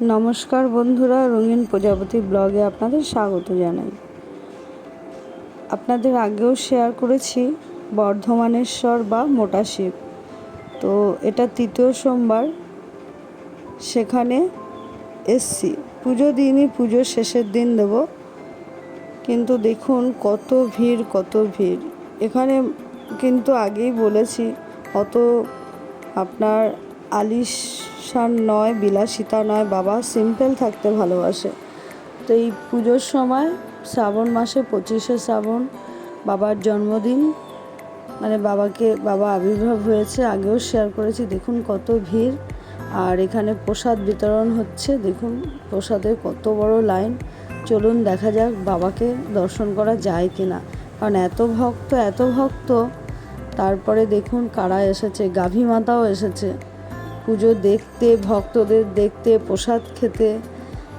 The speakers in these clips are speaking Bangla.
নমস্কার বন্ধুরা, রঙিন প্রজাপতি ব্লগে আপনাদের স্বাগত জানাই। আপনাদের আগেও শেয়ার করেছি বর্ধমানেশ্বর বা মোটা শিব। তো এটা তৃতীয় সোমবার, সেখানে এসছি। পুজো দিইনি, পুজোর শেষের দিন দেব। কিন্তু দেখুন কত ভিড় এখানে। কিন্তু আগেই বলেছি, অত আপনার আলিশান নয়, বিলাসিতা নয়, বাবা সিম্পল থাকতে ভালোবাসে। তো এই পুজোর সময় শ্রাবণ মাসে 25শে শ্রাবণ বাবার জন্মদিন, মানে বাবা আবির্ভাব হয়েছে, আগেও শেয়ার করেছি। দেখুন কত ভিড়। আর এখানে প্রসাদ বিতরণ হচ্ছে, দেখুন প্রসাদের কত বড় লাইন। চলুন দেখা যাক বাবাকে দর্শন করা যায় কিনা, কারণ এত ভক্ত। তারপরে দেখুন কারা এসেছে, গাভী মাতাও এসেছে পুজো দেখতে, ভক্তদের দেখতে, প্রসাদ খেতে।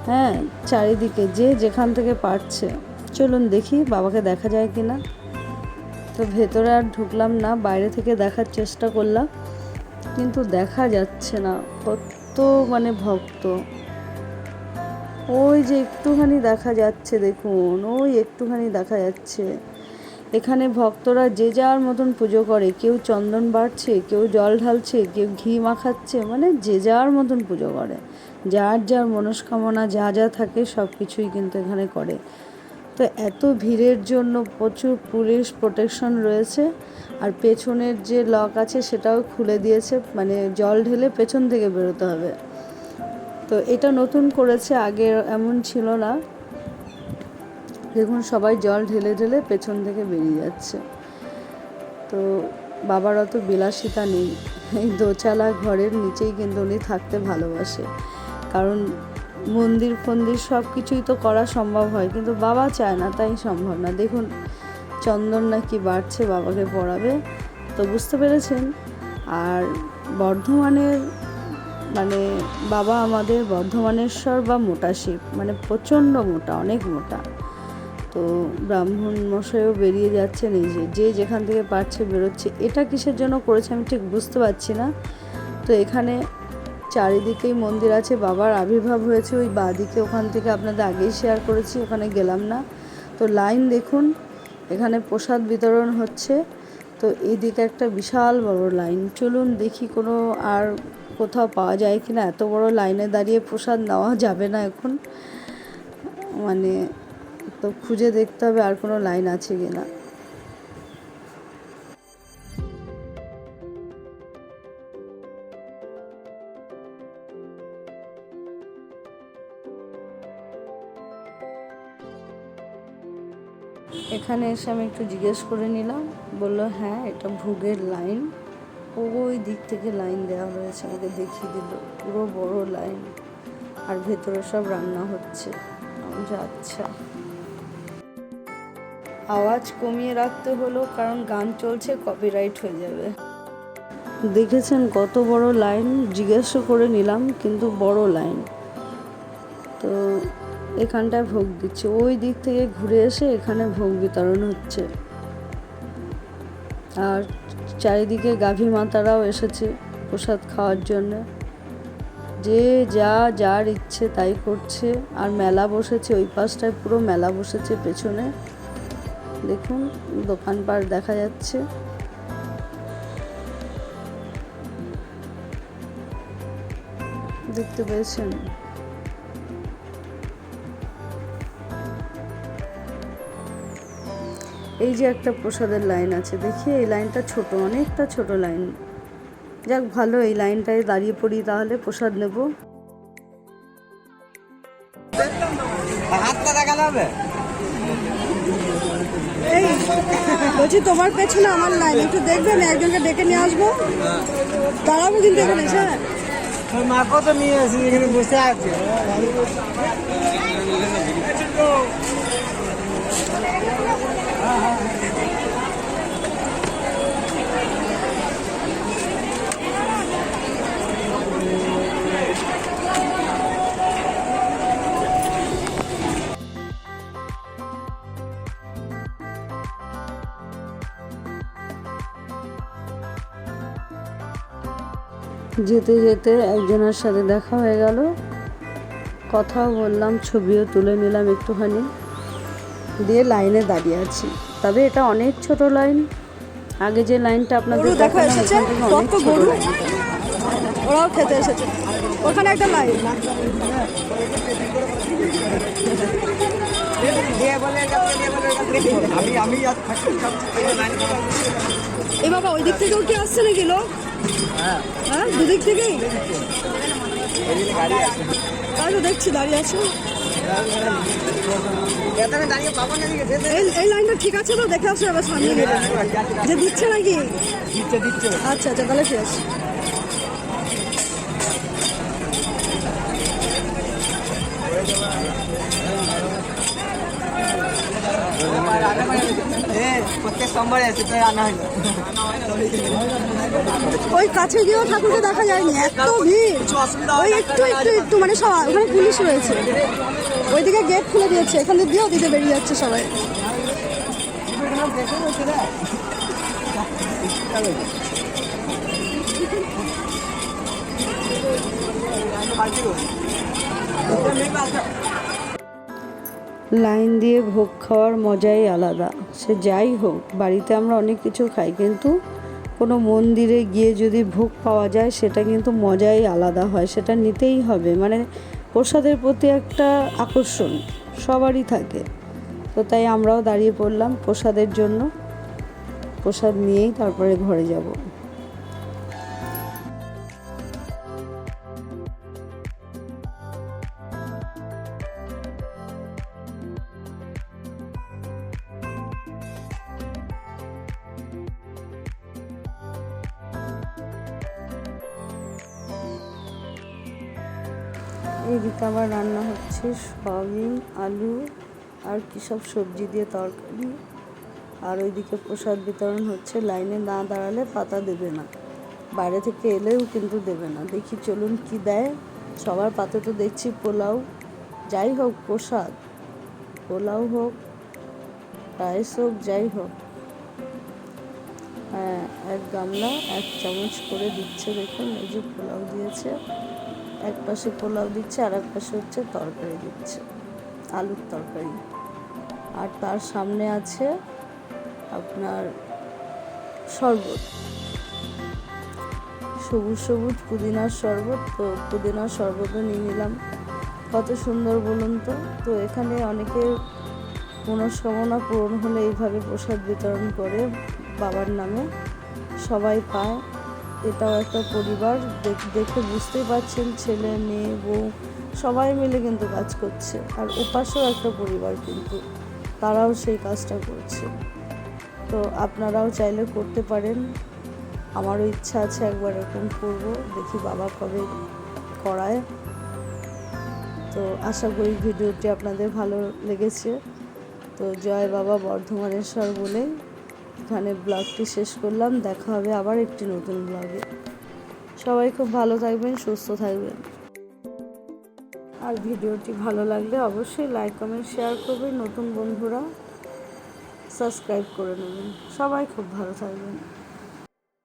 হ্যাঁ, চারিদিকে যে যেখান থেকে পারছে। চলুন দেখি বাবাকে দেখা যায় কিনা। তো ভেতরে আর ঢুকলাম না, বাইরে থেকে দেখার চেষ্টা করলাম, কিন্তু দেখা যাচ্ছে না। কত ভক্ত। ওই যে একটুখানি দেখা যাচ্ছে, দেখুন ওই একটুখানি দেখা যাচ্ছে। এখানে ভক্তরা যে যার মতন পুজো করে, কেউ চন্দন বাড়ছে, কেউ জল ঢালছে, কেউ ঘি মাখাচ্ছে, যে যার মতন পুজো করে। যার যার মনস্কামনা যা থাকে সব কিছুই কিন্তু এখানে করে। তো এত ভিড়ের জন্য প্রচুর পুলিশ প্রোটেকশন রয়েছে। আর পেছনের যে লক আছে সেটাও খুলে দিয়েছে, জল ঢেলে পেছন থেকে বেরোতে হবে। তো এটা নতুন করেছে, আগে এমন ছিল না। দেখুন সবাই জল ঢেলে পেছন থেকে বেরিয়ে যাচ্ছে। তো বাবার অত বিলাসিতা নেই, এই দোচালা ঘরের নিচেই কিন্তু উনি থাকতে ভালোবাসে। কারণ মন্দির ফন্দির সব কিছুই তো করা সম্ভব হয়, কিন্তু বাবা চায় না, তাই সম্ভব না। দেখুন চন্দন নাকি বাড়ছে, বাবাকে পড়াবে। তো বুঝতে পেরেছেন। আর বর্ধমানের বাবা আমাদের বর্ধমানেশ্বর বা মোটা শিব, প্রচণ্ড মোটা, অনেক মোটা। তো ব্রাহ্মণ মশাইও বেরিয়ে যাচ্ছেন, এই যে যেখান থেকে পারছে বেরোচ্ছে। এটা কিসের জন্য করেছে আমি ঠিক বুঝতে পারছি না। তো এখানে চারিদিকেই মন্দির আছে, বাবার আবির্ভাব হয়েছে ওই বাঁদিকে, ওখান থেকে আপনাদের আগেই শেয়ার করেছি, ওখানে গেলাম না। তো লাইন দেখুন, এখানে প্রসাদ বিতরণ হচ্ছে। তো এইদিকে একটা বিশাল বড় লাইন। চলুন দেখি কোনো আর কোথাও পাওয়া যায় কিনা। এত বড় লাইনে দাঁড়িয়ে প্রসাদ নেওয়া যাবে না এখন, তো খুঁজে দেখতে হবে আর কোনো লাইন আছে কিনা। এখানে এসে আমি একটু জিজ্ঞেস করে নিলাম, বললো হ্যাঁ এটা ভোগের লাইন। ওই দিক থেকে লাইন দেওয়া হয়েছে, আমাকে দেখিয়ে দিল পুরো বড় লাইন। আর ভেতরে সব রান্না হচ্ছে। আচ্ছা, আওয়াজ কমিয়ে রাখতে হলো, কারণ গান চলছে, কপিরাইট হয়ে যাবে। দেখেছেন কত বড় লাইন, জিজ্ঞাসা করে নিলাম, কিন্তু বড় লাইন। তো এখানটায় ভোগ দিচ্ছে, ওই দিক থেকে ঘুরে এসে এখানে ভোগ বিতরণ হচ্ছে। আর চারিদিকে গাভী মাতারাও এসেছে প্রসাদ খাওয়ার জন্য। যে যার ইচ্ছে তাই করছে। আর মেলা বসেছে ওই পাশটায়, পুরো মেলা বসেছে পেছনে। দেখুন দোকানপাট দেখা যাচ্ছে। দেখতে পেয়েছেন। এই যে একটা প্রসাদের লাইন আছে, দেখি এই লাইনটা ছোট, অনেকটা ছোট লাইন। যাক ভালো, এই লাইনটায় দাঁড়িয়ে পড়ি, তাহলে প্রসাদ নেব। বলছি তোমার পেছনে আমার লাইন, একটু দেখবেন, একজনকে ডেকে নিয়ে আসবো, দাঁড়াবো কিন্তু এখানে। স্যার মাকেও তো নিয়ে আসি, এখানে বসে আছে। যেতে যেতে একজনের সাথে দেখা হয়ে গেল। কথাও বললাম, ছবিও তুলে নিলাম একটুখানি, দিয়ে লাইনে দাঁড়িয়ে আছি। তবে এটা অনেক ছোট লাইন, আগে যে লাইনটা আপনাদের দেখা দেখালাম এসেছে, ওখান থেকে অনেক কত ছোট গরু। লাইন। ওরাও খেতে এসেছে, ওখানে একটা লাইন। এ বাবা, ওই দিক থেকেও কি আসছে নাকি লোক? হ্যাঁ, দুদিক থেকেই। তাই তো দেখছি দাঁড়িয়ে আছে। এই লাইনটা ঠিক আছে তো? দেখে আসো এবার সামনে গেলে যে দিচ্ছে নাকি। আচ্ছা আচ্ছা, তাহলে ঠিক আছে। প্রত্যেক সোমবারে আছে, তাই আনা হয়। ওই কাছে গিয়েও ঠাকুরকে দেখা যায়নি, এত ভিড়। ওই একটু একটু একটু মানে সবাই, ওখানে পুলিশ রয়েছে, ওইদিকে গেট খুলে দিয়েছে, এখান দিয়ে ওদিকে বেরিয়ে যাচ্ছে সবাই। লাইন দিয়ে ভোগ খাওয়ার মজাই আলাদা। সে যাই হোক, বাড়িতে আমরা অনেক কিছু খাই, কিন্তু কোনো মন্দিরে গিয়ে যদি ভোগ পাওয়া যায় সেটা কিন্তু মজাই আলাদা হয়, সেটা নিতেই হবে। মানে প্রসাদের প্রতি একটা আকর্ষণ সবারই থাকে। তো তাই আমরাও দাঁড়িয়ে পড়লাম প্রসাদের জন্য, প্রসাদ নিয়েই তারপরে ঘরে যাব। এইদিকে আবার রান্না হচ্ছে সয়াবিন, আলু আর কী সব সবজি দিয়ে তরকারি। আর ওইদিকে প্রসাদ বিতরণ হচ্ছে। লাইনে না দাঁড়ালে পাতা দেবে না, বাইরে থেকে এলেও কিন্তু দেবে না। দেখি চলুন কি দেয়। সবার পাতে তো দেখছি পোলাও, যাই হোক প্রসাদ, পোলাও হোক, রাইস হোক, যাই হোক। হ্যাঁ, এক গামলা 1 চামচ করে দিচ্ছে। দেখুন, এই যে পোলাও দিয়েছে, এক পাশে পোলাও দিচ্ছে আর এক পাশে হচ্ছে তরকারি দিচ্ছে, আলুর তরকারি। আর তার সামনে আছে আপনার শরবত, সবুজ সবুজ পুদিনার শরবত। তো পুদিনার শরবতও নিয়ে নিলাম। কত সুন্দর বলুন তো। তো এখানে অনেকের মনস্কামনা পূরণ হলে এইভাবে প্রসাদ বিতরণ করে বাবার নামে, সবাই পায়। এটাও একটা পরিবার, দেখে বুঝতেই পারছেন, ছেলে মেয়ে বউ সবাই মিলে কিন্তু কাজ করছে। আর ওপাশেও একটা পরিবার, কিন্তু তারাও সেই কাজটা করছে। তো আপনারাও চাইলে করতে পারেন। আমারও ইচ্ছা আছে একবার এরকম করবো, দেখি বাবা কবে করায়। তো আশা করি ভিডিওটি আপনাদের ভালো লেগেছে। তো জয় বাবা বর্ধমানেশ্বর বলে এখানে ব্লগটি শেষ করলাম। দেখা হবে আবার একটি নতুন ব্লগে। সবাই খুব ভালো থাকবেন, সুস্থ থাকবেন। আর ভিডিওটি ভালো লাগলে অবশ্যই লাইক কমেন্ট শেয়ার করবেন। নতুন বন্ধুরা সাবস্ক্রাইব করে নেবেন। সবাই খুব ভালো থাকবেন।